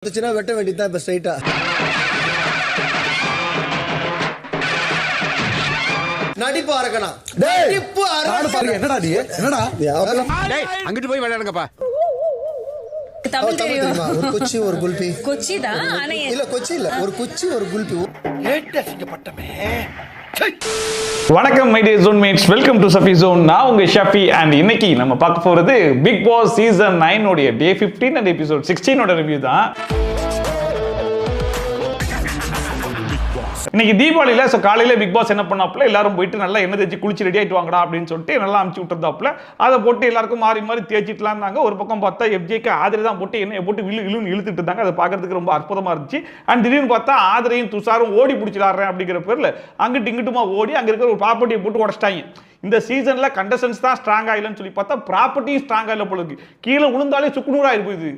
வெட்ட வேண்டியதான் இப்ப ஸ்ட்ரைட்டா. நடிப்பு அரக்கணும். நடிப்பு அரக்கணும். என்னடா நீ? என்னடா? டேய் அங்கிட்டு போய் விளையாடுங்கப்பா. தமிழ் தெரியுமா? ஒரு குச்சி ஒரு குல்பி. கொச்சி தான். ஆனா இல்ல கொச்சி இல்ல. ஒரு குச்சி ஒரு குல்பி. வணக்கம் my dear zone mates, welcome to Safi zone. நான் உங்க ஷஃபி அண்ட் இன்னைக்கு நம்ம பார்க்க போறது பிக் பாஸ் சீசன் 9 உடைய டே 15 அண்ட் எபிசோட் 16 ஓட ரிவ்யூ தான். இன்னைக்கு தீபாவளியில காலையில பிக் பாஸ் என்ன பண்ணாப்புல, எல்லாரும் போயிட்டு நல்லா எண்ணெய் தேய்ச்சி குளிச்சு ரெடி ஆயிட்டு வாங்கடா அப்படின்னு சொல்லிட்டு நல்லா அமுச்சு விட்டுருந்தாப்புல. அதை போட்டு எல்லாருக்கும் மாறி மாறி தேய்ச்சிட்டுலாம் இருந்தாங்க. ஒரு பக்கம் பார்த்தா எஃப்ஜேக்கு ஆதிரை தான் போட்டு எண்ணெயை போட்டு இழுன்னு இழுத்துட்டு இருந்தாங்க. அதை பார்க்கறதுக்கு ரொம்ப அற்புதமா இருந்துச்சு. அண்ட் திடீர்னு பார்த்தா ஆதிரையும் துஷாரும் ஓடி பிடிச்சிடாறேன் அப்படிங்கிற பேர்ல அங்கிட்டு இங்கிட்டுமா ஓடி அங்க இருக்கிற ஒரு ப்ராப்பர்ட்டியை போட்டு உடச்சிட்டாங்க. இந்த சீசன்ல கண்டஸ்டன்ஸ் தான் ஸ்ட்ராங் ஆயிலன்னு சொல்லி பார்த்தா ப்ராப்பர்ட்டியும் ஸ்ட்ராங் ஆயில போல இருக்கு. கீழே விழுந்தாலே சுக்குநூறு ஆயிரு போகுது.